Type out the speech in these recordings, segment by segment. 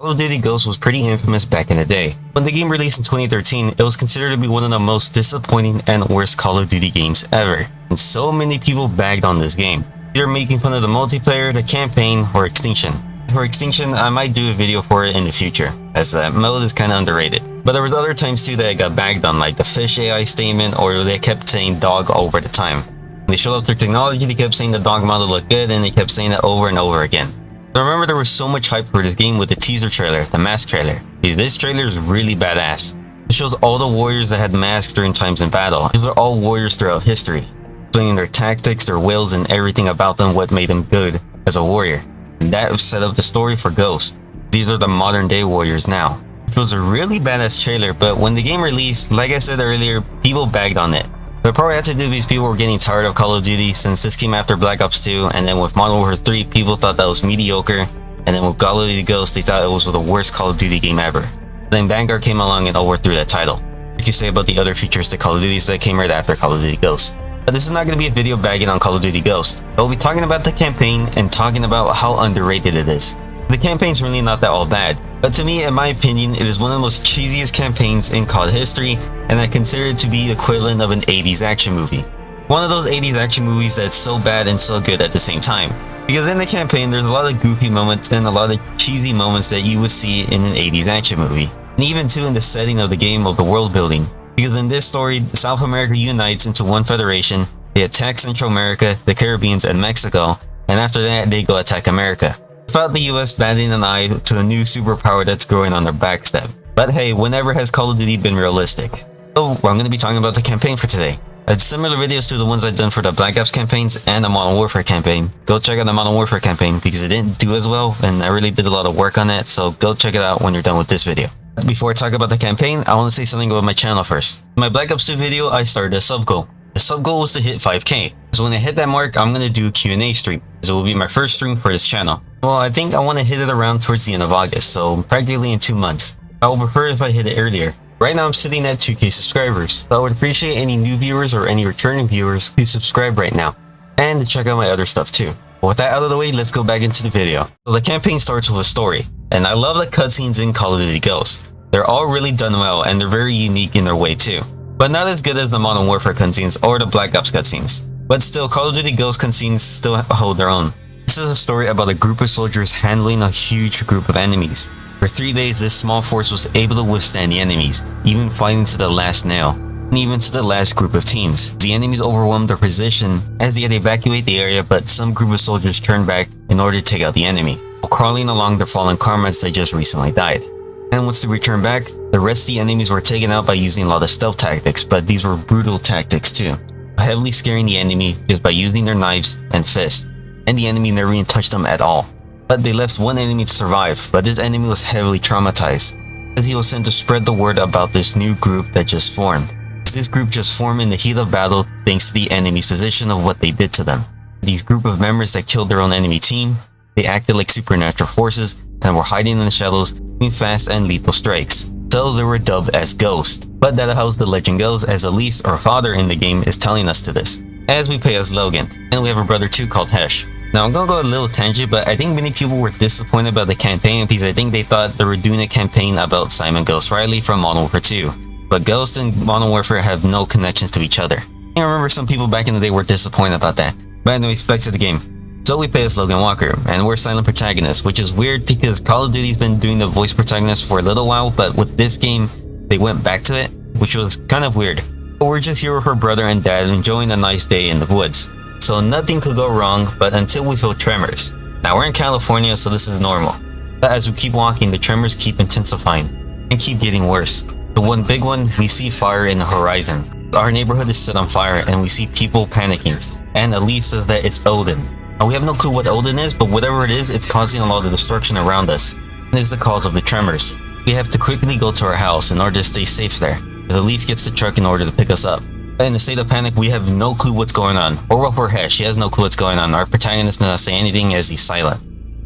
Call of Duty Ghosts was pretty infamous back in the day. When the game released in 2013, it was considered to be one of the most disappointing and worst Call of Duty games ever, and so many people bagged on this game, either making fun of the multiplayer, the campaign, or Extinction. For Extinction, I might do a video for it in the future, as that mode is kinda underrated. But there was other times too that I got bagged on, like the fish AI statement, or they kept saying dog over the time. When they showed up their technology, they kept saying the dog model looked good, and they kept saying it over and over again. I remember there was so much hype for this game with the teaser trailer, the mask trailer. This trailer is really badass. It shows all the warriors that had masks during times in battle. These are all warriors throughout history, explaining their tactics, their wills, and everything about them, what made them good as a warrior. And that set up the story for Ghost. These are the modern day warriors now. It was a really badass trailer, but when the game released, like I said earlier, people bagged on it. But it probably had to do because people were getting tired of Call of Duty since this came after Black Ops 2, and then with Modern Warfare 3, people thought that was mediocre, and then with Call of Duty Ghosts, they thought it was the worst Call of Duty game ever. Then Vanguard came along and overthrew that title. What you say about the other futuristic Call of Duties that came right after Call of Duty Ghosts? But this is not going to be a video bagging on Call of Duty Ghosts. I'll be talking about the campaign and talking about how underrated it is. The campaign's really not that all bad, but to me, in my opinion, it is one of the most cheesiest campaigns in COD history, and I consider it to be equivalent of an 80's action movie. One of those 80's action movies that's so bad and so good at the same time. Because in the campaign, there's a lot of goofy moments and a lot of cheesy moments that you would see in an 80's action movie. And even too in the setting of the game of the world building. Because in this story, South America unites into one federation, they attack Central America, the Caribbean, and Mexico, and after that, they go attack America. Without the US batting an eye to a new superpower that's growing on their backstep. But hey, whenever has Call of Duty been realistic? So I'm going to be talking about the campaign for today. It's similar videos to the ones I've done for the Black Ops campaigns and the Modern Warfare campaign. Go check out the Modern Warfare campaign because it didn't do as well and I really did a lot of work on it, so go check it out when you're done with this video. Before I talk about the campaign, I want to say something about my channel first. In my Black Ops 2 video, I started a Subgoal. The Subgoal was to hit 5k. So when I hit that mark, I'm going to do a Q&A stream. So it will be my first stream for this channel. Well, I think I want to hit it around towards the end of August, so practically in 2 months. I would prefer if I hit it earlier. Right now I'm sitting at 2k subscribers, so I would appreciate any new viewers or any returning viewers to subscribe right now, and to check out my other stuff too. But with that out of the way, let's go back into the video. So the campaign starts with a story, and I love the cutscenes in Call of Duty Ghosts. They're all really done well, and they're very unique in their way too. But not as good as the Modern Warfare cutscenes or the Black Ops cutscenes. But still, Call of Duty Ghost cutscenes still hold their own. This is a story about a group of soldiers handling a huge group of enemies. For 3 days, this small force was able to withstand the enemies, even fighting to the last nail, and even to the last group of teams. The enemies overwhelmed their position as they had to evacuate the area, but some group of soldiers turned back in order to take out the enemy, while crawling along their fallen comrades that just recently died. And once they returned back, the rest of the enemies were taken out by using a lot of stealth tactics, but these were brutal tactics too, heavily scaring the enemy just by using their knives and fists. And the enemy never even touched them at all. But they left one enemy to survive, but this enemy was heavily traumatized, as he was sent to spread the word about this new group that just formed. This group just formed in the heat of battle thanks to the enemy's position of what they did to them. These group of members that killed their own enemy team, they acted like supernatural forces and were hiding in the shadows, doing fast and lethal strikes. So they were dubbed as Ghost. But that's how the legend goes, as Elise, our father in the game, is telling us to this, as we play as Logan, and we have a brother too called Hesh. Now I'm gonna go a little tangent, but I think many people were disappointed about the campaign because I think they thought they were doing a campaign about Simon Ghost Riley from Modern Warfare 2. But Ghost and Modern Warfare have no connections to each other. I remember some people back in the day were disappointed about that. But anyways, back to the game. So we play as Logan Walker, and we're silent protagonists, which is weird because Call of Duty's been doing the voice protagonist for a little while, but with this game, they went back to it, which was kind of weird. But we're just here with our brother and dad enjoying a nice day in the woods. So nothing could go wrong, but until we feel tremors. Now we're in California, so this is normal. But as we keep walking, the tremors keep intensifying and keep getting worse. The one big one, we see fire in the horizon. Our neighborhood is set on fire and we see people panicking. And Elise says that it's Odin. Now we have no clue what Odin is, but whatever it is, it's causing a lot of destruction around us. And it's the cause of the tremors. We have to quickly go to our house in order to stay safe there. Elise gets the truck in order to pick us up. In a state of panic, we have no clue what's going on. Or well, for Hesh, she has no clue what's going on. Our protagonist does not say anything as he's silent.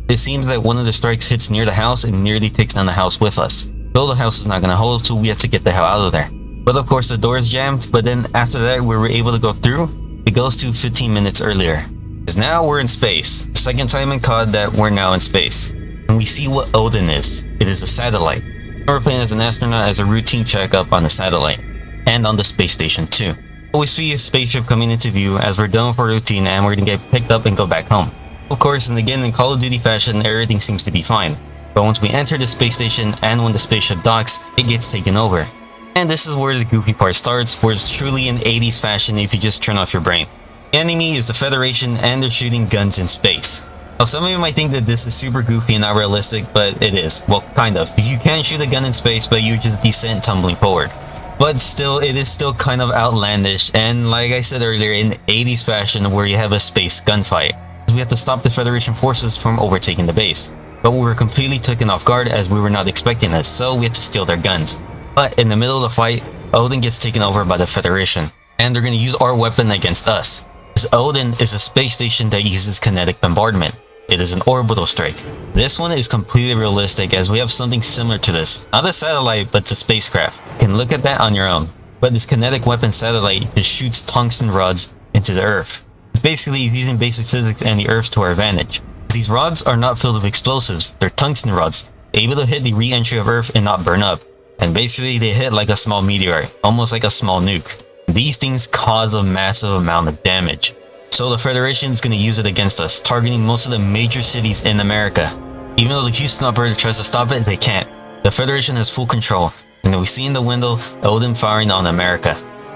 It seems that one of the strikes hits near the house and nearly takes down the house with us. Though the house is not gonna hold, so we have to get the hell out of there. But of course the door is jammed, but then after that we were able to go through. It goes to 15 minutes earlier. Because now we're in space. The second time in COD that we're now in space. and we see what Odin is. It is a satellite. We're playing as an astronaut as a routine checkup on the satellite, and on the space station too. We see a spaceship coming into view as we're done for routine and we're gonna get picked up and go back home. Of course, and again in Call of Duty fashion, everything seems to be fine. But once we enter the space station and when the spaceship docks, it gets taken over. And this is where the goofy part starts, where it's truly in 80s fashion if you just turn off your brain. The enemy is the Federation and they're shooting guns in space. Now some of you might think that this is super goofy and not realistic, but it is. Well, kind of, because you can shoot a gun in space, but you just be sent tumbling forward. But still, it is still kind of outlandish, and like I said earlier, in 80s fashion where you have a space gunfight. We have to stop the Federation forces from overtaking the base. But we were completely taken off guard as we were not expecting this, so we had to steal their guns. But in the middle of the fight, Odin gets taken over by the Federation, and they're going to use our weapon against us. Because Odin is a space station that uses kinetic bombardment. It is an orbital strike. This one is completely realistic as we have something similar to this. Not a satellite, but a spacecraft. You can look at that on your own. But this kinetic weapon satellite just shoots tungsten rods into the Earth. It's basically using basic physics and the Earth to our advantage. These rods are not filled with explosives, they're tungsten rods, able to hit the re-entry of Earth and not burn up. And basically they hit like a small meteorite, almost like a small nuke. These things cause a massive amount of damage. So the Federation is going to use it against us, targeting most of the major cities in America. Even though the Houston operator tries to stop it, they can't. The Federation has full control, and then we see in the window Odin firing on America,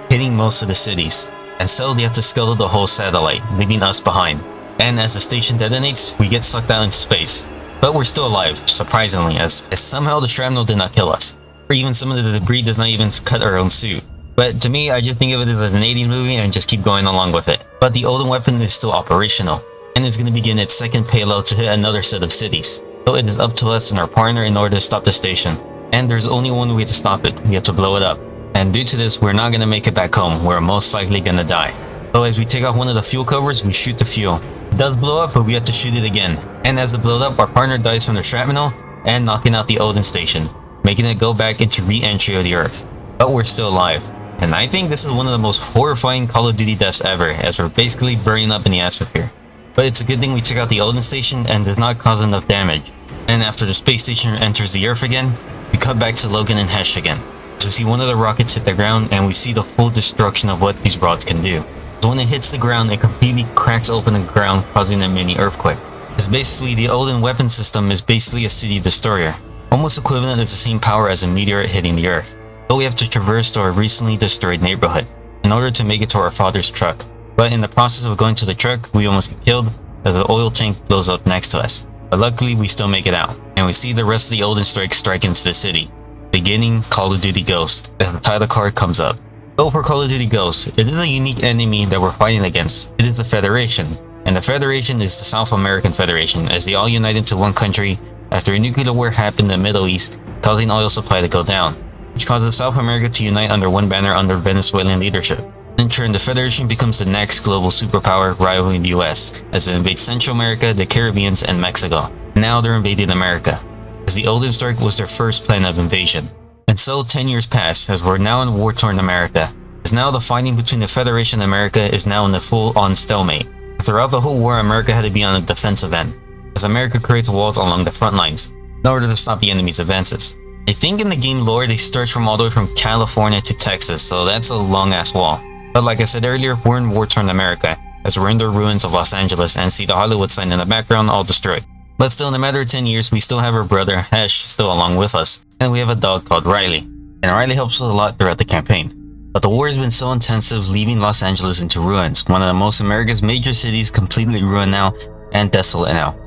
hitting most of the cities. And so they have to scuttle the whole satellite, leaving us behind. And as the station detonates, we get sucked out into space. But we're still alive, surprisingly, as somehow the shrapnel did not kill us. Or even some of the debris does not even cut our own suit. But to me, I just think of it as an 80s movie and just keep going along with it. But the Odin weapon is still operational, and it's going to begin its second payload to hit another set of cities. So it is up to us and our partner in order to stop the station. And there's only one way to stop it, we have to blow it up. And due to this, we're not going to make it back home, we're most likely going to die. So as we take off one of the fuel covers, we shoot the fuel. It does blow up, but we have to shoot it again. And as it blows up, our partner dies from the shrapnel and knocking out the Odin station, making it go back into re-entry of the Earth. But we're still alive. And I think this is one of the most horrifying Call of Duty deaths ever, as we're basically burning up in the atmosphere. But it's a good thing we took out the Odin station and does not cause enough damage. And after the space station enters the Earth again, we cut back to Logan and Hesh again. So we see one of the rockets hit the ground and we see the full destruction of what these rods can do. So when it hits the ground, it completely cracks open the ground, causing a mini earthquake. It's basically the Odin weapon system is basically a city destroyer, almost equivalent to the same power as a meteorite hitting the Earth. But we have to traverse to our recently destroyed neighborhood in order to make it to our father's truck. But in the process of going to the truck, we almost get killed as the oil tank blows up next to us. But luckily, we still make it out, and we see the rest of the Odin strike into the city, beginning Call of Duty Ghost as the title card comes up. So for Call of Duty Ghost, it is a unique enemy that we're fighting against. It is the Federation, and the Federation is the South American Federation, as they all unite into one country after a nuclear war happened in the Middle East, causing oil supply to go down, which causes South America to unite under one banner under Venezuelan leadership. In turn, the Federation becomes the next global superpower rivaling the US, as it invades Central America, the Caribbean, and Mexico. Now they're invading America, as the Odin Strike was their first plan of invasion. And so 10 years pass, as we're now in war-torn America, as now the fighting between the Federation and America is now in a full-on stalemate. Throughout the whole war, America had to be on the defensive end, as America creates walls along the front lines, in order to stop the enemy's advances. I think in the game lore, they stretch from all the way from California to Texas, so that's a long-ass wall. But like I said earlier, we're in war-torn America, as we're in the ruins of Los Angeles and see the Hollywood sign in the background all destroyed. But still, in a matter of 10 years, we still have our brother, Hesh, still along with us, and we have a dog called Riley. And Riley helps us a lot throughout the campaign. But the war has been so intensive, leaving Los Angeles into ruins, one of the most America's major cities completely ruined now and desolate now.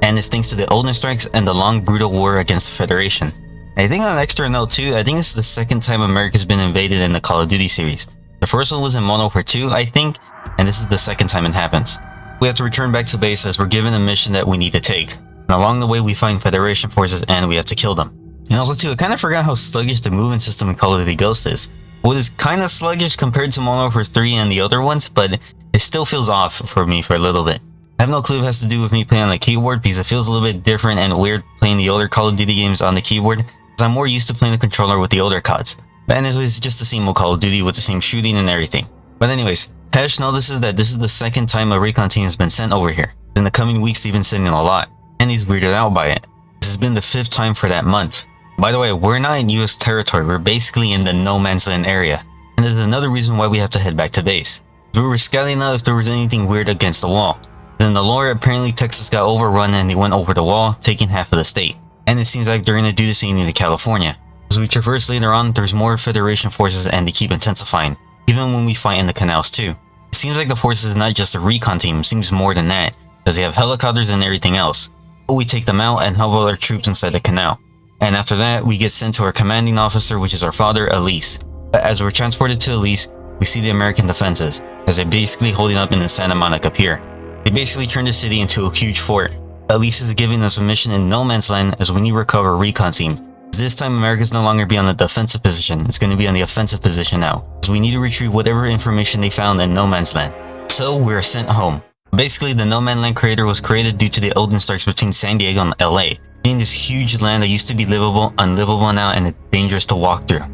And it's thanks to the Odin strikes and the long brutal war against the Federation. I think on an extra note too, I think this is the second time America's been invaded in the Call of Duty series. The first one was in Modern Warfare 2, I think, and this is the second time it happens. We have to return back to base as we're given a mission that we need to take. And along the way we find Federation forces and we have to kill them. And also too, I kind of forgot how sluggish the movement system in Call of Duty Ghost is. Well, it's kind of sluggish compared to Modern Warfare 3 and the other ones, but it still feels off for me for a little bit. I have no clue if it has to do with me playing on the keyboard, because it feels a little bit different and weird playing the older Call of Duty games on the keyboard, because I'm more used to playing the controller with the older CODs. But anyways, it's just the same old Call of Duty with the same shooting and everything. But anyways, Hesh notices that this is the second time a recon team has been sent over here. In the coming weeks, they've been sending a lot, and he's weirded out by it. has been the 5th time for that month. By the way, we're not in US territory, we're basically in the no man's land area. And this is another reason why we have to head back to base. We were scouting out if there was anything weird against the wall. Then the lore, apparently Texas got overrun and they went over the wall, taking half of the state. And it seems like they're gonna do the same thing to California. As we traverse later on, there's more Federation forces and they keep intensifying, even when we fight in the canals too. It seems like the forces is not just a recon team, it seems more than that, as they have helicopters and everything else. But we take them out and help our troops inside the canal. And after that, we get sent to our commanding officer, which is our father, Elise. But as we're transported to Elise, we see the American defenses, as they're basically holding up in the Santa Monica Pier. They basically turned the city into a huge fort. Elise is giving us a mission in no man's land as we need to recover a recon team. This time America's no longer be on the defensive position, it's going to be on the offensive position now, as we need to retrieve whatever information they found in no man's land. So we're sent home. Basically, the no man's land crater was created due to the Odin strikes between San Diego and LA, being this huge land that used to be livable, unlivable now, and it's dangerous to walk through.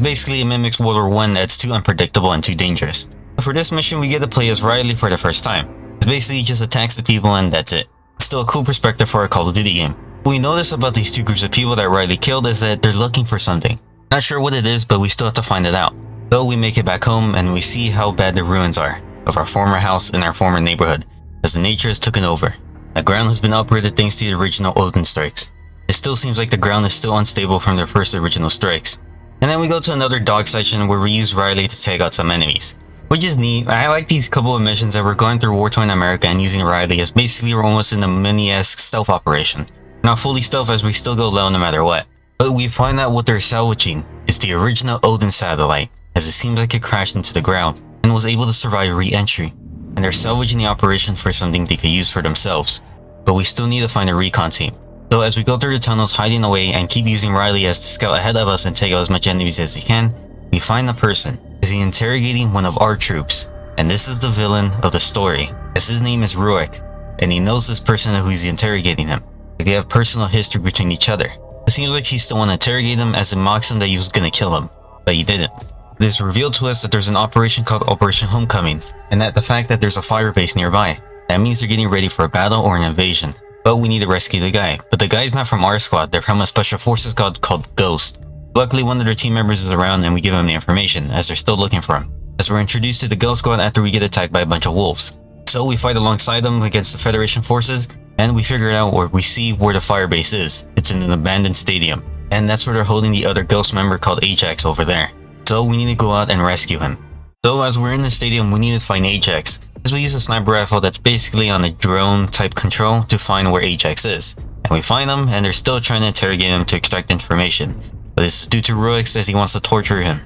Basically, it mimics World War I that's too unpredictable and too dangerous. For this mission, we get to play as Riley for the first time. It basically just attacks the people and that's it. Still a cool perspective for a Call of Duty game. What we notice about these two groups of people that Riley killed is that they're looking for something. Not sure what it is, but we still have to find it out. So we make it back home and we see how bad the ruins are of our former house in our former neighborhood, as the nature has taken over. The ground has been uprooted thanks to the original Odin strikes. It still seems like the ground is still unstable from their first original strikes. And then we go to another dog section where we use Riley to take out some enemies. Which is neat. I like these couple of missions that we're going through war-torn America and using Riley as basically we're almost in a mini-esque stealth operation. Not fully stealth as we still go low no matter what. But we find out what they're salvaging is the original Odin satellite, as it seems like it crashed into the ground and was able to survive re-entry. And they're salvaging the operation for something they could use for themselves. But we still need to find a recon team. So as we go through the tunnels hiding away and keep using Riley as to scout ahead of us and take out as much enemies as he can, we find a person. Is he interrogating one of our troops? And this is the villain of the story, as his name is Rorke, and he knows this person who is interrogating him. Like they have personal history between each other. It seems like he still want to interrogate him as it mocks him that he was gonna kill him, but he didn't. It is revealed to us that there's an operation called Operation Homecoming, and that the fact that there's a fire base nearby. That means they're getting ready for a battle or an invasion. But we need to rescue the guy. But the guy's not from our squad, they're from a special forces called Ghost. Luckily, one of their team members is around and we give him the information, as they're still looking for him. As we're introduced to the Ghost Squad after we get attacked by a bunch of wolves. So we fight alongside them against the Federation forces, and we figure out or we see where the fire base is. It's in an abandoned stadium. And that's where they're holding the other Ghost member called Ajax over there. So we need to go out and rescue him. So as we're in the stadium, we need to find Ajax, as we use a sniper rifle that's basically on a drone type control to find where Ajax is. And we find him, and they're still trying to interrogate him to extract information. But this is due to Rorke as he wants to torture him.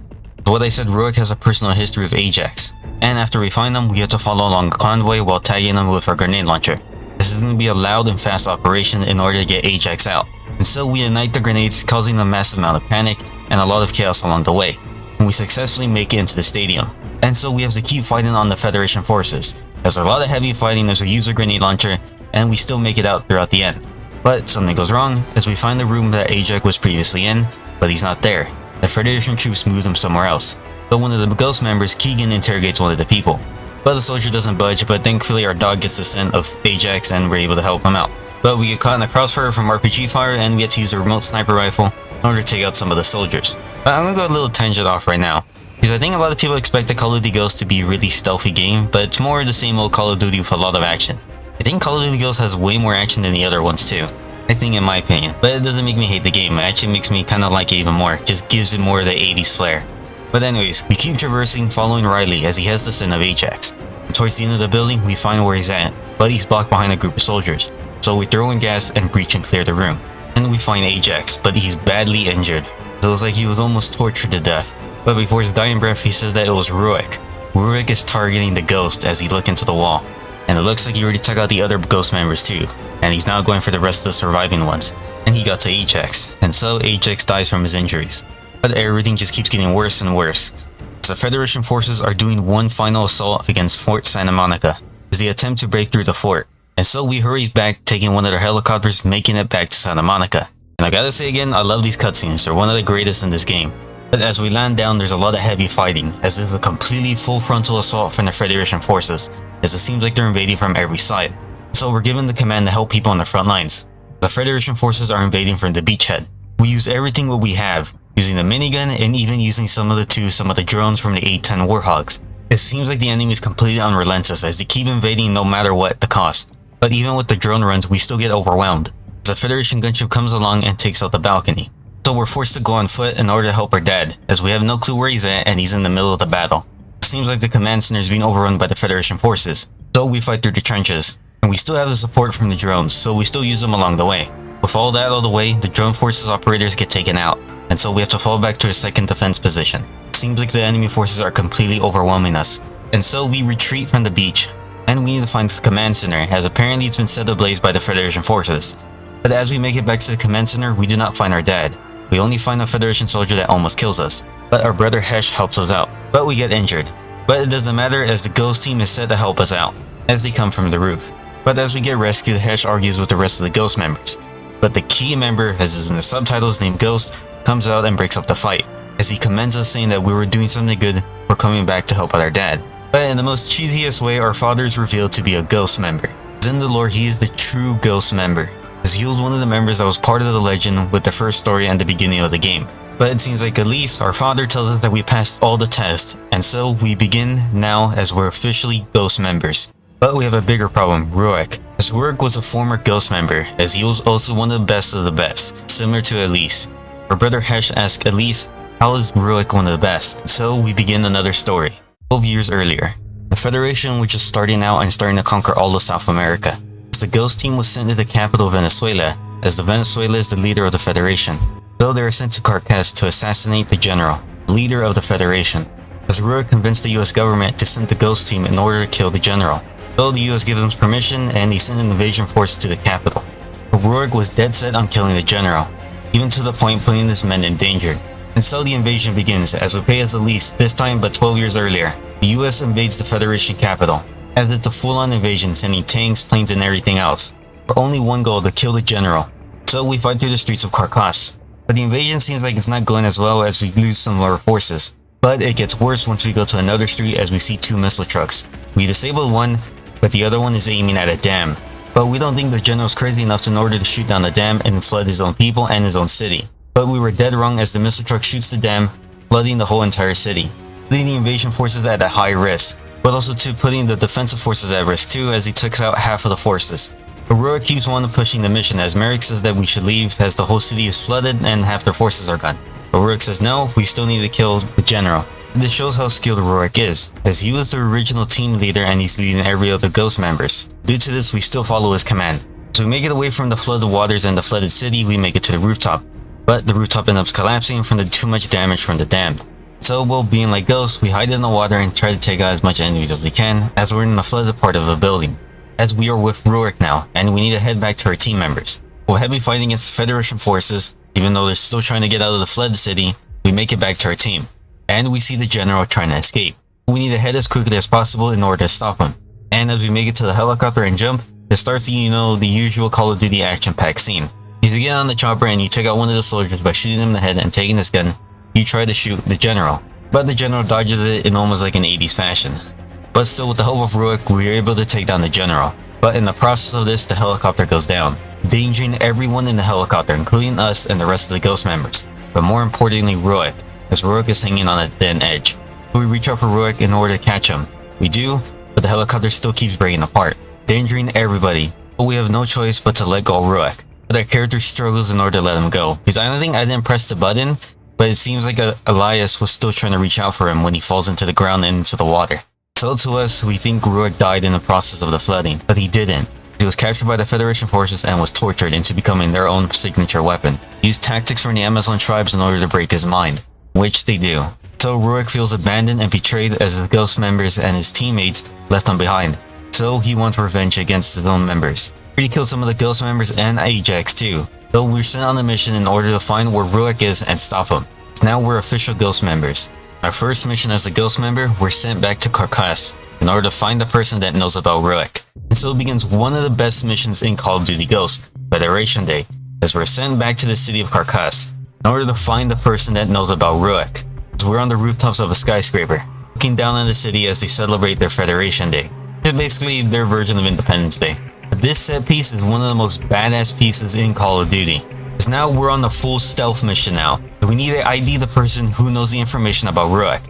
So what I said, Rorke has a personal history of Ajax. And after we find him, we have to follow along the convoy while tagging him with our grenade launcher. This is going to be a loud and fast operation in order to get Ajax out. And so we ignite the grenades, causing a massive amount of panic and a lot of chaos along the way. And we successfully make it into the stadium. And so we have to keep fighting on the Federation forces. There's a lot of heavy fighting as we use our grenade launcher, and we still make it out throughout the end. But something goes wrong as we find the room that Ajax was previously in, but he's not there. The Federation troops moved him somewhere else. But one of the Ghost members, Keegan, interrogates one of the people. But the soldier doesn't budge, but thankfully our dog gets the scent of Ajax and we're able to help him out. But we get caught in the crossfire from RPG fire and we get to use a remote sniper rifle in order to take out some of the soldiers. But I'm gonna go a little tangent off right now, because I think a lot of people expect the Call of Duty Ghost to be a really stealthy game, but it's more the same old Call of Duty with a lot of action. I think Call of Duty Ghost has way more action than the other ones too. I think, in my opinion, but it doesn't make me hate the game. It actually makes me kind of like it even more. It just gives it more of the 80's flair. But anyways, we keep traversing, following Riley as he has the scent of Ajax. And towards the end of the building, we find where he's at, but he's blocked behind a group of soldiers. So we throw in gas and breach and clear the room. And we find Ajax, but he's badly injured. So it's like he was almost tortured to death. But before his dying breath, he says that it was Rorke. Rorke is targeting the Ghost as he looks into the wall. And it looks like he already took out the other Ghost members too. And he's now going for the rest of the surviving ones. And he got to Ajax. And so Ajax dies from his injuries. But everything just keeps getting worse and worse. As the Federation forces are doing one final assault against Fort Santa Monica, as they attempt to break through the fort. And so we hurry back, taking one of their helicopters, making it back to Santa Monica. And I gotta say again, I love these cutscenes. They're one of the greatest in this game. But as we land down, there's a lot of heavy fighting, as there's a completely full frontal assault from the Federation forces, as it seems like they're invading from every side. So we're given the command to help people on the front lines. The Federation forces are invading from the beachhead. We use everything what we have, using the minigun and even using some of the drones from the 810 Warhogs. It seems like the enemy is completely unrelentless as they keep invading no matter what the cost. But even with the drone runs, we still get overwhelmed. The Federation gunship comes along and takes out the balcony. So we're forced to go on foot in order to help our dad, as we have no clue where he's at and he's in the middle of the battle. It seems like the command center is being overrun by the Federation forces, so we fight through the trenches. And we still have the support from the drones, so we still use them along the way. With all that out of the way, the drone forces operators get taken out, and so we have to fall back to a second defense position. It seems like the enemy forces are completely overwhelming us. And so we retreat from the beach, and we need to find the command center, as apparently it's been set ablaze by the Federation forces. But as we make it back to the command center, we do not find our dad. We only find a Federation soldier that almost kills us. But our brother Hesh helps us out, but we get injured. But it doesn't matter as the ghost team is set to help us out, as they come from the roof. But as we get rescued, Hesh argues with the rest of the ghost members. But the key member, as is in the subtitles named Ghost, comes out and breaks up the fight, as he commends us saying that we were doing something good for coming back to help out our dad. But in the most cheesiest way, our father is revealed to be a ghost member. As in the lore, he is the true ghost member, as he was one of the members that was part of the legend with the first story and the beginning of the game. But it seems like Elise, our father, tells us that we passed all the tests, and so we begin now as we're officially ghost members. But we have a bigger problem, Rorke. As Rorke was a former ghost member, as he was also one of the best, similar to Elise. Our brother Hesh asks Elise, how is Rorke one of the best? So we begin another story. 12 years earlier, the Federation was just starting out and starting to conquer all of South America. As the ghost team was sent to the capital of Venezuela, as the Venezuela is the leader of the Federation. So they are sent to Caracas to assassinate the general, leader of the Federation. As Rorke convinced the US government to send the ghost team in order to kill the general. So the US gives him permission and he sent an invasion force to the capital. But Rorke was dead set on killing the general, even to the point putting his men in danger. And so the invasion begins as we pay as Elise, this time but 12 years earlier. The US invades the Federation capital, as it's a full-on invasion sending tanks, planes and everything else, for only one goal, to kill the general. So we fight through the streets of Caracas. But the invasion seems like it's not going as well as we lose some of our forces. But it gets worse once we go to another street as we see two missile trucks. We disable one, but the other one is aiming at a dam. But we don't think the general's crazy enough in order to shoot down the dam and flood his own people and his own city. But we were dead wrong as the missile truck shoots the dam, flooding the whole entire city, leaving the invasion forces at a high risk, but also to putting the defensive forces at risk too, as he took out half of the forces. But Rorke keeps on pushing the mission as Merrick says that we should leave as the whole city is flooded and half their forces are gone. But Rorke says no, we still need to kill the general. This shows how skilled Rorke is, as he was the original team leader and he's leading every other ghost members. Due to this, we still follow his command. As we make it away from the flooded waters and the flooded city, we make it to the rooftop. But the rooftop ends up collapsing from the too much damage from the dam. So while being like ghosts, we hide in the water and try to take out as much enemies as we can, as we're in the flooded part of the building. As we are with Rorke now, and we need to head back to our team members. While heavy fighting against Federation forces, even though they're still trying to get out of the flooded city, we make it back to our team. And we see the general trying to escape. We need to head as quickly as possible in order to stop him. And as we make it to the helicopter and jump, it starts the usual Call of Duty action-packed scene. You get on the chopper and you take out one of the soldiers by shooting him in the head and taking his gun. You try to shoot the general, but the general dodges it in almost like an 80's fashion. But still, with the help of Rorke, we are able to take down the general. But in the process of this, the helicopter goes down, endangering everyone in the helicopter, including us and the rest of the ghost members. But more importantly, Rorke, as Rorke is hanging on a thin edge. We reach out for Rorke in order to catch him. We do, but the helicopter still keeps breaking apart, endangering everybody. But we have no choice but to let go of Rorke. But our character struggles in order to let him go, because I don't think I didn't press the button, but it seems like Elias was still trying to reach out for him when he falls into the ground and into the water. So to us, we think Rorke died in the process of the flooding, but he didn't. He was captured by the Federation forces and was tortured into becoming their own signature weapon. He used tactics from the Amazon tribes in order to break his mind, which they do. So Rorke feels abandoned and betrayed as the ghost members and his teammates left him behind. So he wants revenge against his own members. He killed some of the ghost members and Ajax too, though we're sent on a mission in order to find where Rorke is and stop him. Now we're official ghost members. Our first mission as a ghost member, we're sent back to Caracas in order to find the person that knows about Rorke. And so begins one of the best missions in Call of Duty Ghosts, Federation Day, as we're sent back to the city of Caracas in order to find the person that knows about Rorke. As we're on the rooftops of a skyscraper, looking down on the city as they celebrate their Federation Day. It's basically their version of Independence Day. But this set piece is one of the most badass pieces in Call of Duty. Because now we're on the full stealth mission now. So we need to ID the person who knows the information about Rorke.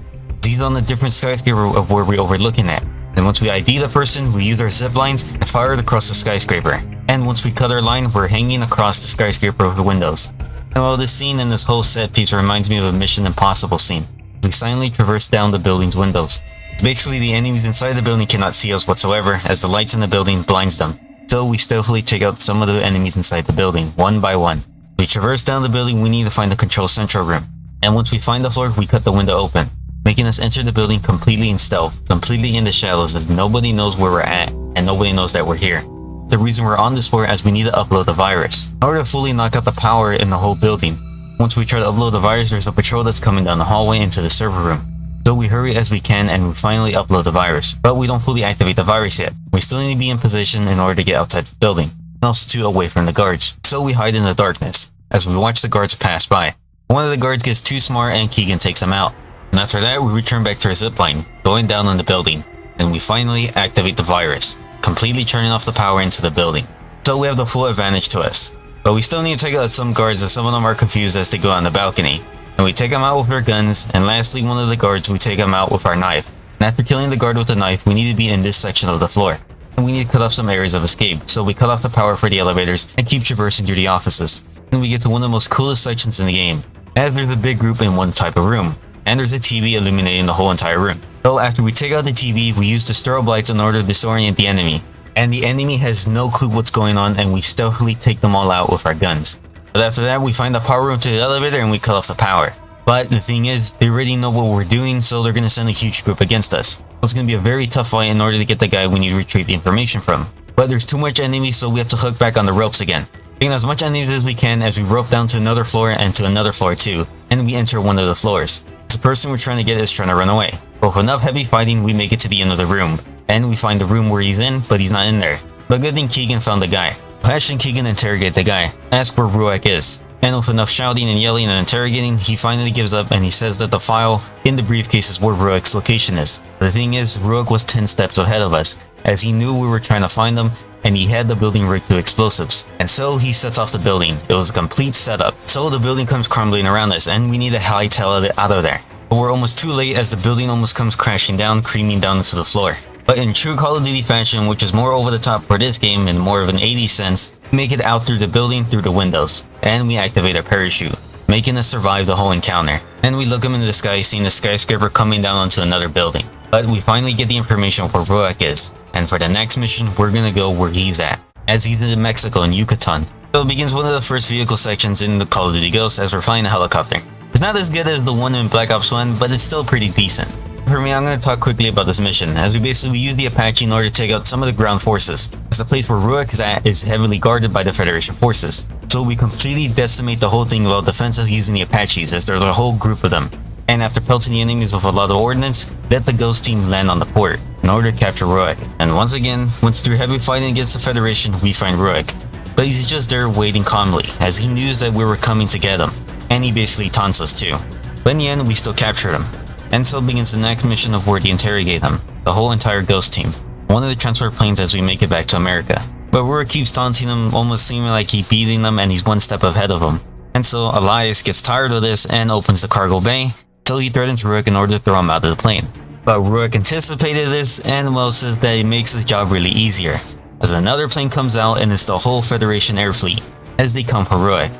He's on a different skyscraper of where we were looking at. And once we ID the person, we use our zip lines and fire it across the skyscraper. And once we cut our line, we're hanging across the skyscraper with the windows. And while this scene and this whole set piece reminds me of a Mission Impossible scene, we silently traverse down the building's windows. Basically, the enemies inside the building cannot see us whatsoever as the lights in the building blinds them. So we stealthily take out some of the enemies inside the building, one by one. We traverse down the building, we need to find the control central room. And once we find the floor, we cut the window open, making us enter the building completely in stealth, completely in the shadows as nobody knows where we're at, and nobody knows that we're here. The reason we're on this floor is we need to upload the virus, in order to fully knock out the power in the whole building. Once we try to upload the virus, there's a patrol that's coming down the hallway into the server room. So we hurry as we can and we finally upload the virus, but we don't fully activate the virus yet. We still need to be in position in order to get outside the building, and also to away from the guards. So we hide in the darkness, as we watch the guards pass by. One of the guards gets too smart and Keegan takes him out. And after that, we return back to our zipline, going down in the building, and we finally activate the virus, completely turning off the power into the building. So we have the full advantage to us. But we still need to take out some guards as some of them are confused as they go on the balcony. And we take them out with our guns, and lastly one of the guards we take them out with our knife. And after killing the guard with the knife, we need to be in this section of the floor. And we need to cut off some areas of escape, so we cut off the power for the elevators and keep traversing through the offices. And we get to one of the most coolest sections in the game, as there's a big group in one type of room. And there's a TV illuminating the whole entire room. So after we take out the TV, we use the strobe lights in order to disorient the enemy. And the enemy has no clue what's going on and we stealthily take them all out with our guns. But after that, we find the power room to the elevator and we cut off the power. But the thing is, they already know what we're doing, so they're gonna send a huge group against us. It's gonna be a very tough fight in order to get the guy we need to retrieve the information from. But there's too much enemies, so we have to hook back on the ropes again. Taking as much enemies as we can as we rope down to another floor and to another floor too, and we enter one of the floors. The person we're trying to get is trying to run away. But with enough heavy fighting, we make it to the end of the room. And we find the room where he's in, but he's not in there. But good thing Keegan found the guy. Ash and Keegan interrogate the guy, ask where Rorke is. And with enough shouting and yelling and interrogating, he finally gives up and he says that the file in the briefcase is where Rorke's location is. The thing is, Rorke was 10 steps ahead of us, as he knew we were trying to find him and he had the building rigged to explosives. And so he sets off the building. It was a complete setup. So the building comes crumbling around us and we need to hightail it out of there. But we're almost too late as the building almost comes crashing down, creaming down into the floor. But in true Call of Duty fashion, which is more over the top for this game in more of an 80s sense, we make it out through the building through the windows, and we activate our parachute, making us survive the whole encounter. And we look up into the sky, seeing the skyscraper coming down onto another building. But we finally get the information where Rorke is, and for the next mission, we're gonna go where he's at, as he's in Mexico in Yucatan. So it begins one of the first vehicle sections in the Call of Duty Ghosts as we're flying a helicopter. It's not as good as the one in Black Ops 1, but it's still pretty decent. For me, I'm going to talk quickly about this mission, as we basically use the Apache in order to take out some of the ground forces, as the place where Rorke is at is heavily guarded by the Federation forces. So we completely decimate the whole thing while defensive using the Apaches, as there's a whole group of them. And after pelting the enemies with a lot of ordnance, let the Ghost team land on the port, in order to capture Rorke. And once again, once through heavy fighting against the Federation, we find Rorke. But he's just there waiting calmly, as he knew that we were coming to get him, and he basically taunts us too. But in the end, we still captured him. And so begins the next mission of where to interrogate him, the whole entire Ghost team, one of the transfer planes as we make it back to America. But Rorke keeps taunting them, almost seeming like he's beating them and he's one step ahead of them. And so Elias gets tired of this and opens the cargo bay, so he threatens Rorke in order to throw him out of the plane. But Rorke anticipated this and well says that it makes his job really easier, as another plane comes out and it's the whole Federation air fleet, as they come for Rorke.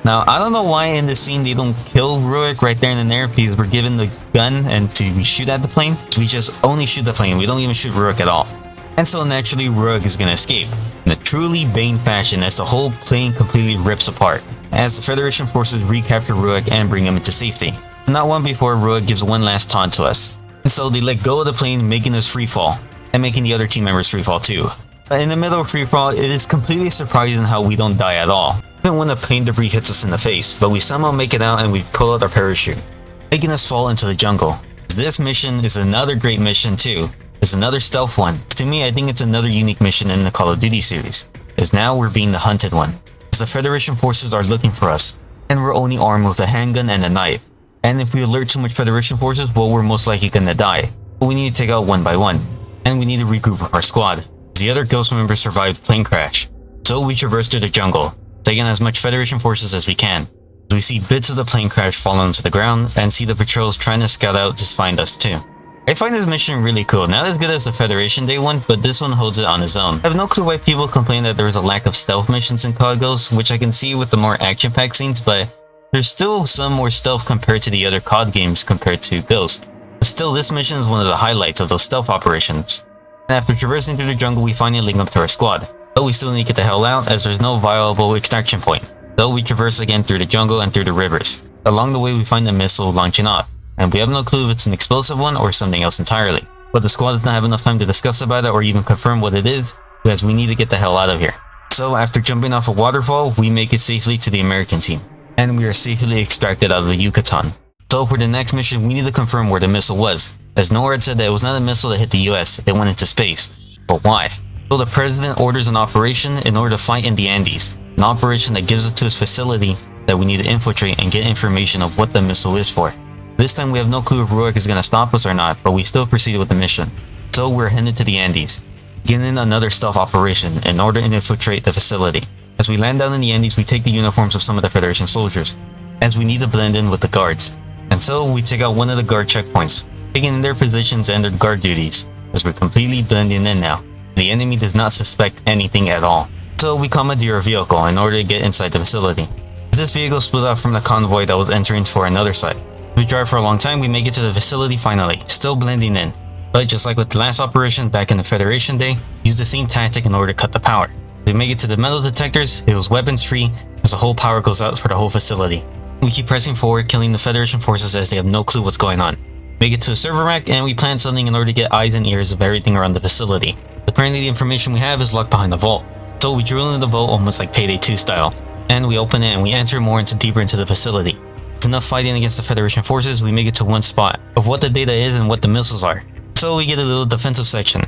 Now, I don't know why in this scene they don't kill Rorke right there and there, because we're given the gun and to shoot at the plane. So we just only shoot the plane, we don't even shoot Rorke at all. And so naturally Rorke is gonna escape, in a truly Bane fashion as the whole plane completely rips apart, as the Federation forces recapture Rorke and bring him into safety. Not long before, Rorke gives one last taunt to us. And so they let go of the plane, making us freefall, and making the other team members freefall too. But in the middle of freefall, it is completely surprising how we don't die at all, even when the plane debris hits us in the face, but we somehow make it out and we pull out our parachute, making us fall into the jungle. This mission is another great mission too. It's another stealth one. To me, I think it's another unique mission in the Call of Duty series, as now we're being the hunted one, as the Federation forces are looking for us, and we're only armed with a handgun and a knife. And if we alert too much Federation forces, well, we're most likely gonna die. But we need to take out one by one, and we need to regroup with our squad. as the other Ghost members survived the plane crash. So we traverse through the jungle, taking as much Federation forces as we can. We see bits of the plane crash falling to the ground and see the patrols trying to scout out to find us too. I find this mission really cool, not as good as the Federation Day one, but this one holds it on its own. I have no clue why people complain that there is a lack of stealth missions in Cod Ghost, which I can see with the more action-packed scenes, but there's still some more stealth compared to the other COD games compared to Ghost. But still, this mission is one of the highlights of those stealth operations. And after traversing through the jungle, we finally link up to our squad. But we still need to get the hell out as there's no viable extraction point. So we traverse again through the jungle and through the rivers. Along the way, we find a missile launching off, and we have no clue if it's an explosive one or something else entirely. But the squad does not have enough time to discuss about it or even confirm what it is, because we need to get the hell out of here. So after jumping off a waterfall, we make it safely to the American team, and we are safely extracted out of the Yucatan. So for the next mission, we need to confirm where the missile was, as NORAD said that it was not a missile that hit the US, it went into space. But why? So the president orders an operation in order to fight in the Andes, an operation that gives us to his facility that we need to infiltrate and get information of what the missile is for. This time we have no clue if Rorke is going to stop us or not, but we still proceed with the mission. So we're headed to the Andes, beginning another stealth operation in order to infiltrate the facility. As we land down in the Andes, we take the uniforms of some of the Federation soldiers, as we need to blend in with the guards. And so we take out one of the guard checkpoints, taking in their positions and their guard duties, as we're completely blending in now. The enemy does not suspect anything at all. So we commandeer a vehicle in order to get inside the facility. This vehicle split off from the convoy that was entering for another side. We drive for a long time, we make it to the facility finally, still blending in. But just like with the last operation back in the Federation Day, use the same tactic in order to cut the power. We make it to the metal detectors, it was weapons free, as the whole power goes out for the whole facility. We keep pressing forward, killing the Federation forces as they have no clue what's going on. Make it to a server rack and we plant something in order to get eyes and ears of everything around the facility. Apparently the information we have is locked behind the vault. So we drill into the vault almost like Payday 2 style. And we open it and we enter deeper into the facility. With enough fighting against the Federation forces, we make it to one spot of what the data is and what the missiles are. So we get a little defensive section.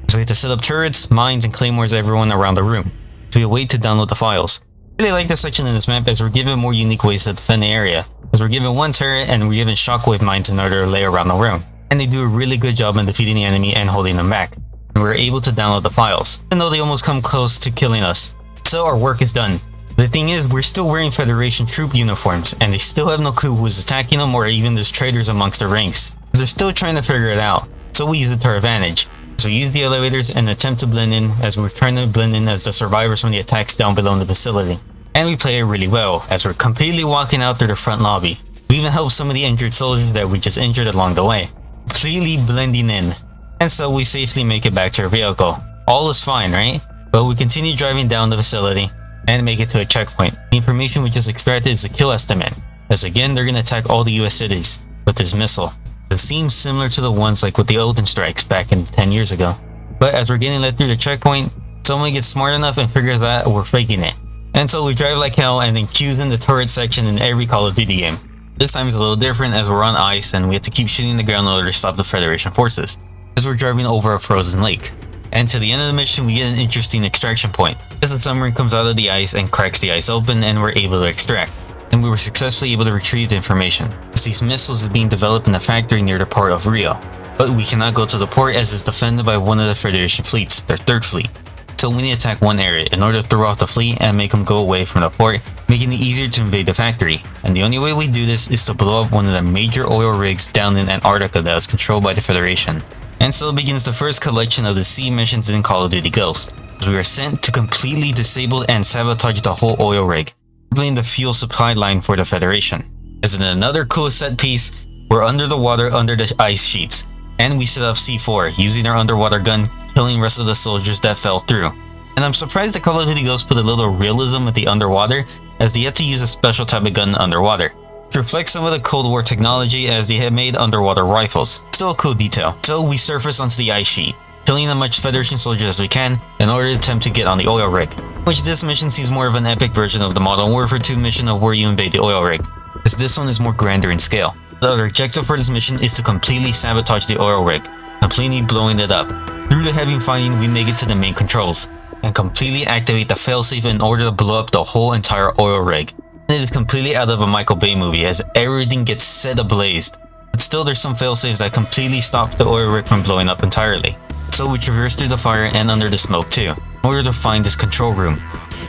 So we have to set up turrets, mines, and claymores everyone around the room. So we wait to download the files. I really like this section in this map as we're given more unique ways to defend the area. As we're given one turret and we're given shockwave mines in order to lay around the room. And they do a really good job in defeating the enemy and holding them back. And we're able to download the files, even though they almost come close to killing us. So our work is done. The thing is, we're still wearing Federation troop uniforms, and they still have no clue who is attacking them or even there's traitors amongst the ranks. They're still trying to figure it out, so we use it to our advantage. So we use the elevators and attempt to blend in as we're trying to blend in as the survivors from the attacks down below in the facility. And we play it really well, as we're completely walking out through the front lobby. We even help some of the injured soldiers that we just injured along the way, completely blending in. And so we safely make it back to our vehicle. All is fine, right? But we continue driving down the facility and make it to a checkpoint. The information we just extracted is a kill estimate, as again they're gonna attack all the US cities with this missile. It seems similar to the ones like with the Odin strikes back in 10 years ago. But as we're getting led through the checkpoint, someone gets smart enough and figures that we're faking it. And so we drive like hell and then queues in the turret section in every Call of Duty game. This time is a little different as we're on ice and we have to keep shooting the ground in order to stop the Federation forces, as we're driving over a frozen lake. And to the end of the mission, we get an interesting extraction point, as the submarine comes out of the ice and cracks the ice open and we're able to extract. And we were successfully able to retrieve the information, as these missiles are being developed in a factory near the port of Rio. But we cannot go to the port as it's defended by one of the Federation fleets, their third fleet. So we need to attack one area in order to throw off the fleet and make them go away from the port, making it easier to invade the factory. And the only way we do this is to blow up one of the major oil rigs down in Antarctica that is controlled by the Federation. And so begins the first collection of the sea missions in Call of Duty Ghost, as we are sent to completely disable and sabotage the whole oil rig, crippling the fuel supply line for the Federation. As in another cool set piece, we're under the water under the ice sheets, and we set off C4 using our underwater gun, killing the rest of the soldiers that fell through. And I'm surprised that Call of Duty Ghost put a little realism with the underwater, as they had to use a special type of gun underwater, to reflect some of the Cold War technology as they had made underwater rifles. Still a cool detail. So we surface onto the ice sheet, killing as much Federation soldiers as we can in order to attempt to get on the oil rig, which this mission sees more of an epic version of the Modern Warfare 2 mission of where you invade the oil rig, as this one is more grander in scale. The other objective for this mission is to completely sabotage the oil rig, completely blowing it up. Through the heavy fighting, we make it to the main controls, and completely activate the failsafe in order to blow up the whole entire oil rig. It is completely out of a Michael Bay movie as everything gets set ablaze, but still there's some failsafes that completely stop the oil rig from blowing up entirely. So we traverse through the fire and under the smoke too, in order to find this control room.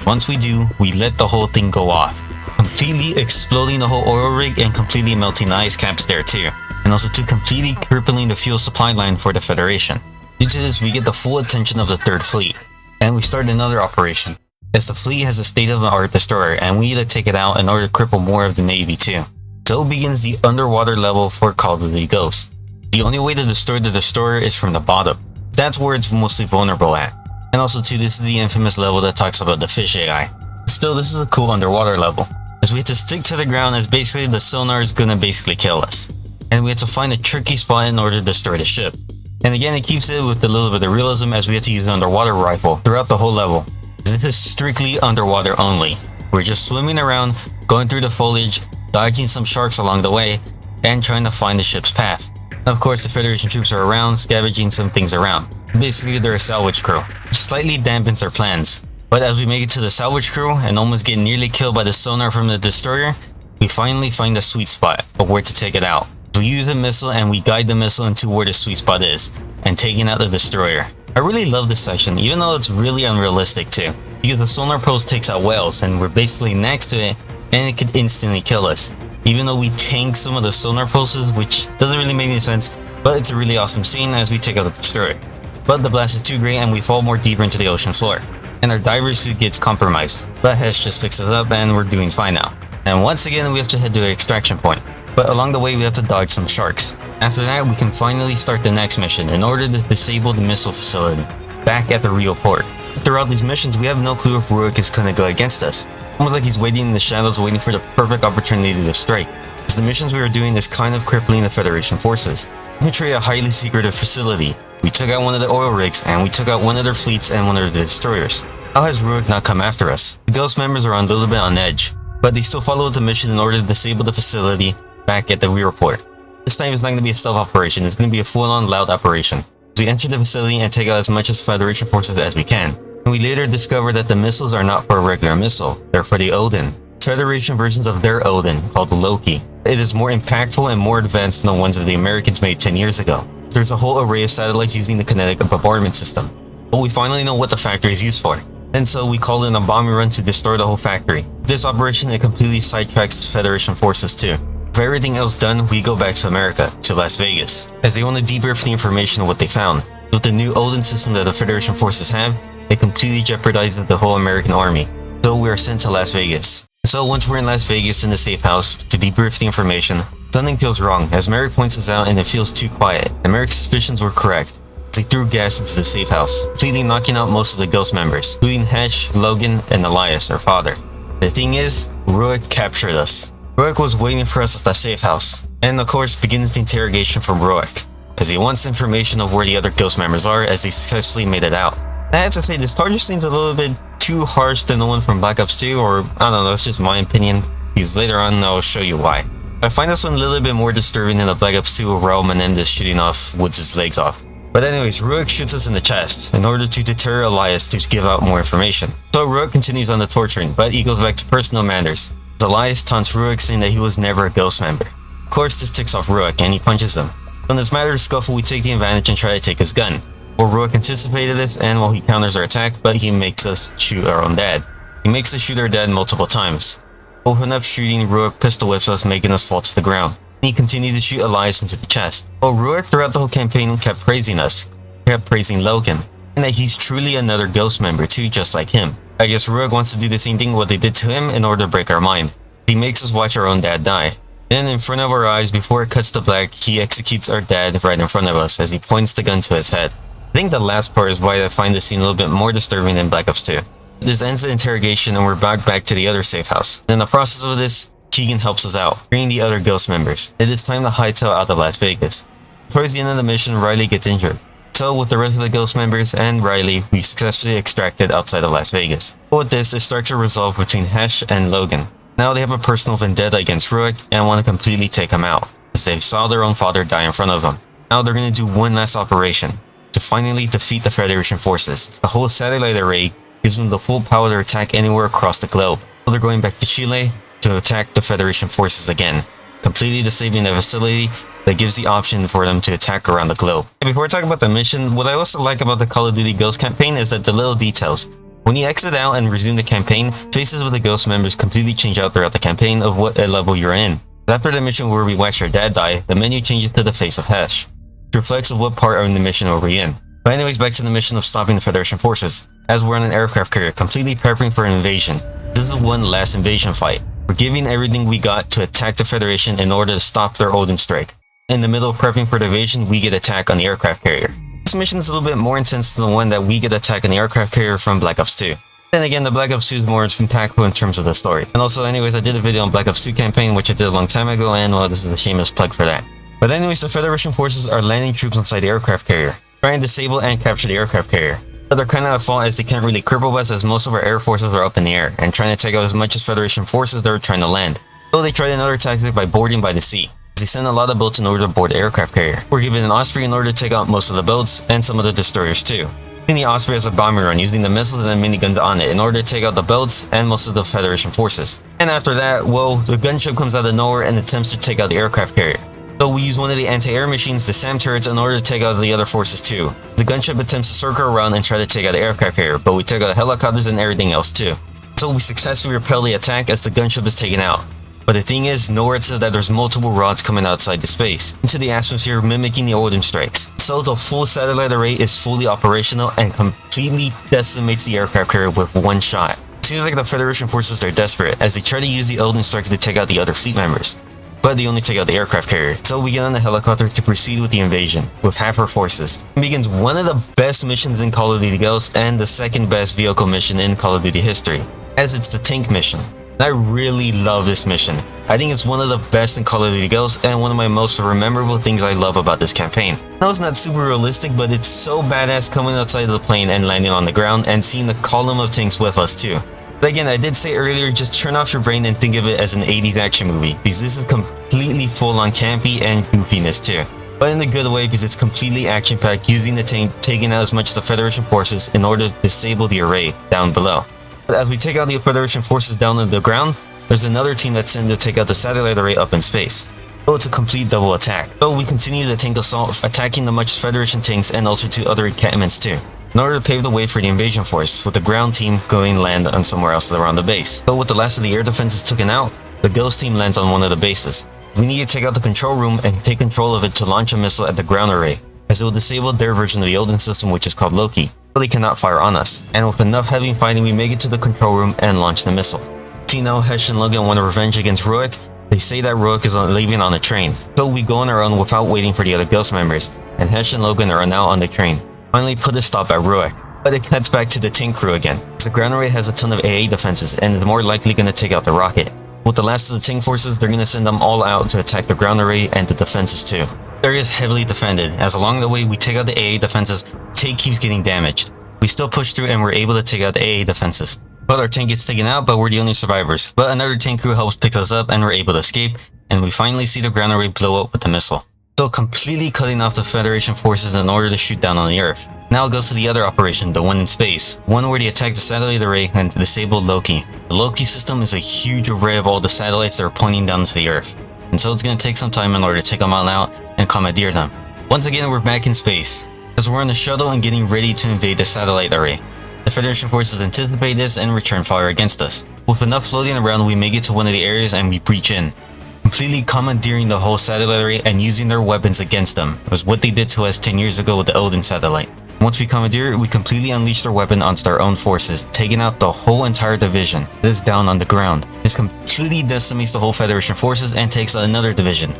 Once we do, we let the whole thing go off, completely exploding the whole oil rig and completely melting the ice caps there too, and also to completely crippling the fuel supply line for the Federation. Due to this, we get the full attention of the 3rd Fleet, and we start another operation, as the fleet has a state-of-the-art destroyer and we need to take it out in order to cripple more of the Navy too. So begins the underwater level for Call of Duty Ghosts. The only way to destroy the destroyer is from the bottom. That's where it's mostly vulnerable at. And also too, this is the infamous level that talks about the fish AI. Still, this is a cool underwater level, as we have to stick to the ground as basically the sonar is gonna basically kill us. And we have to find a tricky spot in order to destroy the ship. And again, it keeps it with a little bit of realism as we have to use an underwater rifle throughout the whole level. This is strictly underwater only. We're just swimming around, going through the foliage, dodging some sharks along the way, and trying to find the ship's path. Of course, the Federation troops are around, scavenging some things around. Basically, they're a salvage crew, which slightly dampens our plans. But as we make it to the salvage crew and almost get nearly killed by the sonar from the destroyer, we finally find a sweet spot of where to take it out. We use a missile and we guide the missile into where the sweet spot is, and taking out the destroyer. I really love this section, even though it's really unrealistic too, because the sonar post takes out whales and we're basically next to it and it could instantly kill us. Even though we tank some of the sonar posts, which doesn't really make any sense, but it's a really awesome scene as we take out the destroyer. But the blast is too great and we fall more deeper into the ocean floor, and our diver suit gets compromised, but Hesh just fixes it up and we're doing fine now. And once again we have to head to an extraction point, but along the way we have to dodge some sharks. After that, we can finally start the next mission in order to disable the missile facility, back at the Rio port. Throughout these missions, we have no clue if Rorke is gonna go against us, almost like he's waiting in the shadows waiting for the perfect opportunity to strike, as the missions we are doing is kind of crippling the Federation forces. We betray a highly secretive facility. We took out one of the oil rigs, and we took out one of their fleets and one of their destroyers. How has Rorke not come after us? The Ghost members are on a little bit on edge, but they still follow the mission in order to disable the facility back at the Rio port. This time it's not going to be a stealth operation, it's going to be a full-on loud operation. We enter the facility and take out as much of Federation forces as we can. And we later discover that the missiles are not for a regular missile, they're for the Odin. Federation versions of their Odin, called Loki. It is more impactful and more advanced than the ones that the Americans made 10 years ago. There's a whole array of satellites using the kinetic bombardment system. But we finally know what the factory is used for, and so we call in a bombing run to destroy the whole factory. This operation, it completely sidetracks Federation forces too. With everything else done, we go back to America, to Las Vegas, as they want to debrief the information of what they found. With the new Odin system that the Federation forces have, it completely jeopardizes the whole American army. So we are sent to Las Vegas. So once we're in Las Vegas in the safe house to debrief the information, something feels wrong as Merrick points us out and it feels too quiet, and Merrick's suspicions were correct. They threw gas into the safe house, completely knocking out most of the Ghost members, including Hesh, Logan, and Elias, our father. The thing is, Rorke captured us. Rorke was waiting for us at the safe house, and of course begins the interrogation from Rorke, as he wants information of where the other Ghost members are as they successfully made it out. I have to say, this torture scene's a little bit too harsh than the one from Black Ops 2, or I don't know, it's just my opinion, because later on I'll show you why. I find this one a little bit more disturbing than the Black Ops 2 where Raul Menendez shooting off Woods' legs off. But anyways, Rorke shoots us in the chest in order to deter Elias to give out more information. So Rorke continues on the torturing, but he goes back to personal matters. Elias taunts Rorke saying that he was never a Ghost member. Of course, this ticks off Rorke and he punches him. So in this matter of scuffle, we take the advantage and try to take his gun. Well, Rorke anticipated this and well, he counters our attack, but he makes us shoot our own dad. He makes us shoot our dad multiple times. Open up shooting, Rorke pistol whips us, making us fall to the ground. He continued to shoot Elias into the chest. Well, Rorke throughout the whole campaign kept praising us. He kept praising Logan, and that he's truly another Ghost member too, just like him. I guess Rorke wants to do the same thing what they did to him in order to break our mind. He makes us watch our own dad die. Then in front of our eyes, before it cuts to black, he executes our dad right in front of us as he points the gun to his head. I think the last part is why I find this scene a little bit more disturbing than Black Ops 2. This ends the interrogation and we're back to the other safe house. In the process of this, Keegan helps us out, freeing the other Ghost members. It is time to hightail out of Las Vegas. Towards the end of the mission, Riley gets injured. So with the rest of the Ghost members and Riley, we successfully extracted outside of Las Vegas. But with this, a strikes are resolved between Hesh and Logan. Now they have a personal vendetta against Rorke and want to completely take him out, as they saw their own father die in front of them. Now they're going to do one last operation, to finally defeat the Federation forces. The whole satellite array gives them the full power to attack anywhere across the globe. So they're going back to Chile to attack the Federation forces again, completely disabling the facility that gives the option for them to attack around the globe. And before I talk about the mission, what I also like about the Call of Duty Ghost campaign is that the little details. When you exit out and resume the campaign, faces with the Ghost members completely change out throughout the campaign of what level you're in. After the mission where we watch our dad die, the menu changes to the face of Hesh, which reflects of what part of the mission are we in. But anyways, back to the mission of stopping the Federation forces. As we're on an aircraft carrier, completely prepping for an invasion. This is one last invasion fight. We're giving everything we got to attack the Federation in order to stop their Odin strike. In the middle of prepping for the invasion, we get attacked on the aircraft carrier. This mission is a little bit more intense than the one that we get attacked on the aircraft carrier from Black Ops 2. Then again, the Black Ops 2 is more impactful in terms of the story. And also, anyways, I did a video on Black Ops 2 campaign, which I did a long time ago, and well, this is a shameless plug for that. But anyways, the Federation forces are landing troops inside the aircraft carrier, trying to disable and capture the aircraft carrier. But they're kind of at fault as they can't really cripple us, as most of our air forces are up in the air and trying to take out as much as Federation forces that are trying to land. So they tried another tactic by boarding by the sea. They send a lot of boats in order to board the aircraft carrier. We're given an Osprey in order to take out most of the boats and some of the destroyers too. The Osprey has a bombing run using the missiles and the miniguns on it in order to take out the boats and most of the Federation forces. And after that, well, the gunship comes out of nowhere and attempts to take out the aircraft carrier. So we use one of the anti-air machines, the SAM turrets, in order to take out the other forces too. The gunship attempts to circle around and try to take out the aircraft carrier, but we take out the helicopters and everything else too. So we successfully repel the attack as the gunship is taken out. But the thing is, nowhere it says that there's multiple rods coming outside the space, into the atmosphere mimicking the Odin strikes. So the full satellite array is fully operational and completely decimates the aircraft carrier with one shot. It seems like the Federation forces are desperate as they try to use the Odin strike to take out the other fleet members. But they only take out the aircraft carrier, so we get on the helicopter to proceed with the invasion, with half our forces. It begins one of the best missions in Call of Duty Ghosts and the second best vehicle mission in Call of Duty history, as it's the tank mission. I really love this mission. I think it's one of the best in Call of Duty Ghosts and one of my most memorable things I love about this campaign. I know it's not super realistic, but it's so badass coming outside of the plane and landing on the ground and seeing the column of tanks with us too. But again, I did say earlier, just turn off your brain and think of it as an 80s action movie, because this is completely full on campy and goofiness too. But in a good way, because it's completely action packed, using the tank, taking out as much of the Federation forces in order to disable the array down below. But as we take out the Federation forces down on the ground, there's another team that's sent to take out the satellite array up in space. So it's a complete double attack. So we continue the tank assault, attacking the much Federation tanks and also two other encampments too, in order to pave the way for the invasion force, with the ground team going land on somewhere else around the base. So with the last of the air defenses taken out, the Ghost team lands on one of the bases. We need to take out the control room and take control of it to launch a missile at the ground array, as it will disable their version of the Odin system, which is called Loki, so they cannot fire on us. And with enough heavy fighting, we make it to the control room and launch the missile. See now, Hesh and Logan want revenge against Rorke. They say that Rorke is leaving on a train, so we go on our own without waiting for the other Ghost members, and Hesh and Logan are now on the train. Finally put a stop at Rorke, but it cuts back to the tank crew again. The ground array has a ton of AA defenses and is more likely going to take out the rocket. With the last of the tank forces, they're going to send them all out to attack the ground array and the defenses too. The area is heavily defended, as along the way we take out the AA defenses, tank keeps getting damaged. We still push through and we're able to take out the AA defenses. But our tank gets taken out, but we're the only survivors. But another tank crew helps pick us up and we're able to escape, and we finally see the ground array blow up with the missile. So completely cutting off the Federation forces in order to shoot down on the Earth. Now it goes to the other operation, the one in space, one where they attack the satellite array and disable Loki. The Loki system is a huge array of all the satellites that are pointing down to the Earth, and so it's going to take some time in order to take them all out and commandeer them. Once again, we're back in space, as we're on the shuttle and getting ready to invade the satellite array. The Federation forces anticipate this and return fire against us. With enough floating around, we make it to one of the areas and we breach in, completely commandeering the whole satellite array and using their weapons against them. It was what they did to us 10 years ago with the Odin satellite. Once we commandeer it, we completely unleash their weapon onto their own forces, taking out the whole entire division that is down on the ground. This completely decimates the whole Federation forces and takes out another division.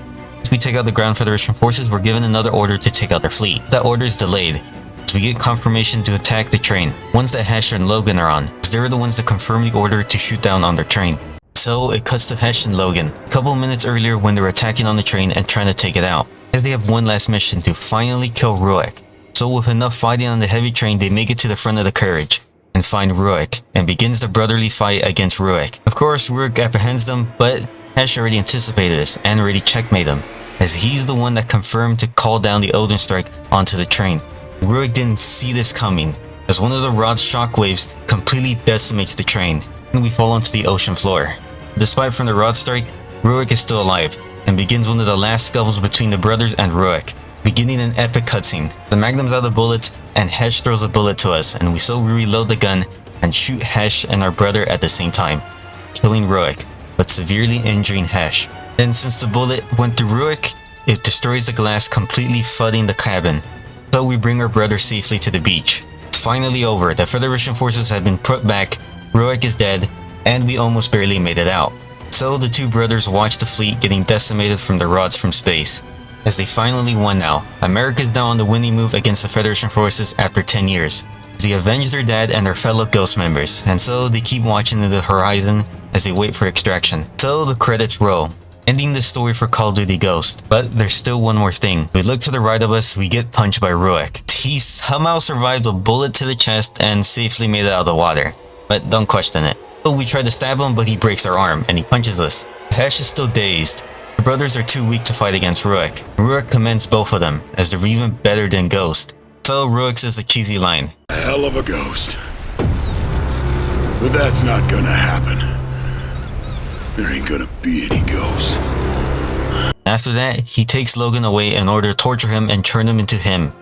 As we take out the ground Federation forces, we're given another order to take out their fleet. That order is delayed, so we get confirmation to attack the train, ones that Hesh and Logan are on, as they're the ones that confirm the order to shoot down on their train. So it cuts to Hesh and Logan, a couple minutes earlier when they're attacking on the train and trying to take it out, as they have one last mission to finally kill Rorke. So with enough fighting on the heavy train, they make it to the front of the carriage and find Rorke, and begins the brotherly fight against Rorke. Of course, Rorke apprehends them, but Hesh already anticipated this and already checkmated them, as he's the one that confirmed to call down the Odin strike onto the train. Rorke didn't see this coming, as one of the rod's shockwaves completely decimates the train, and we fall onto the ocean floor. Despite from the rod strike, Rorke is still alive, and begins one of the last scuffles between the brothers and Rorke, beginning an epic cutscene. The Magnum's out of bullets, and Hesh throws a bullet to us, and we so reload the gun and shoot Hesh and our brother at the same time, killing Rorke, but severely injuring Hesh. Then since the bullet went through Rorke, it destroys the glass, completely flooding the cabin. So we bring our brother safely to the beach. It's finally over, the Federation forces have been put back, Rorke is dead, and we almost barely made it out. So the two brothers watch the fleet getting decimated from the rods from space. As they finally won now, America is now on the winning move against the Federation forces after 10 years. They avenge their dad and their fellow Ghost members, and so they keep watching into the horizon as they wait for extraction. So the credits roll, ending the story for Call of Duty Ghost. But there's still one more thing. We look to the right of us, we get punched by Rorke. He somehow survived a bullet to the chest and safely made it out of the water. But don't question it. So we try to stab him, but he breaks our arm and he punches us. Hesh is still dazed. The brothers are too weak to fight against Rorke. Rorke commends both of them, as they're even better than Ghost. So Rorke says a cheesy line. Hell of a ghost. But that's not gonna happen. There ain't gonna be any ghosts. After that, he takes Logan away in order to torture him and turn him into him,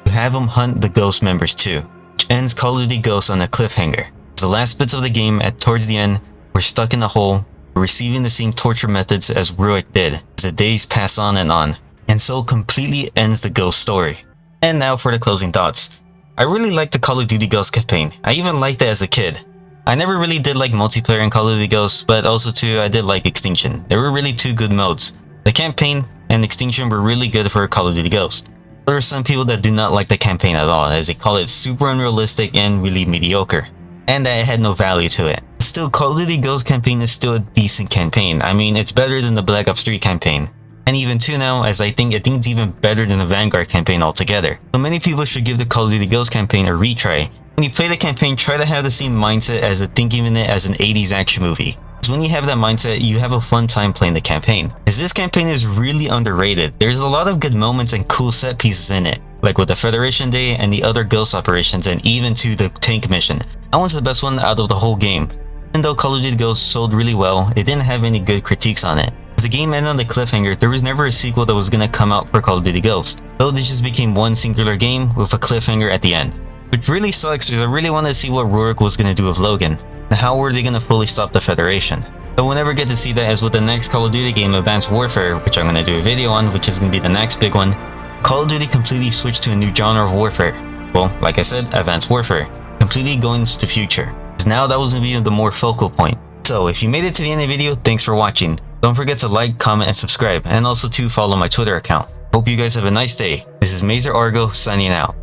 to have him hunt the Ghost members too, which ends Call of Duty Ghost on a cliffhanger. The last bits of the game, towards the end, we're stuck in a hole, receiving the same torture methods as Rorke did, as the days pass on, and so completely ends the Ghost story. And now for the closing thoughts. I really liked the Call of Duty Ghost campaign. I even liked it as a kid. I never really did like multiplayer in Call of Duty Ghost, but also too I did like Extinction. They were really two good modes. The campaign and Extinction were really good for Call of Duty Ghost. There are some people that do not like the campaign at all, as they call it super unrealistic and really mediocre, and that it had no value to it. Still, Call of Duty Ghost campaign is still a decent campaign. I mean, it's better than the Black Ops 3 campaign. And even 2 now, as I think it's even better than the Vanguard campaign altogether. So many people should give the Call of Duty Ghost campaign a retry. When you play the campaign, try to have the same mindset as thinking of it as an 80's action movie. Because when you have that mindset, you have a fun time playing the campaign. As this campaign is really underrated, there's a lot of good moments and cool set pieces in it. Like with the Federation Day and the other Ghost operations, and even to the tank mission. That one's the best one out of the whole game. Even though Call of Duty Ghost sold really well, it didn't have any good critiques on it. As the game ended on the cliffhanger, there was never a sequel that was gonna come out for Call of Duty Ghost. So this just became one singular game with a cliffhanger at the end. Which really sucks because I really wanted to see what Rorke was gonna do with Logan, and how were they gonna fully stop the Federation. But we'll never get to see that, as with the next Call of Duty game, Advanced Warfare, which I'm gonna do a video on, which is gonna be the next big one. Call of Duty completely switched to a new genre of warfare. Well, like I said, Advanced Warfare. Completely going into the future. Because now that was gonna be the more focal point. So if you made it to the end of the video, thanks for watching. Don't forget to like, comment, and subscribe, and also to follow my Twitter account. Hope you guys have a nice day. This is Mazer Argo signing out.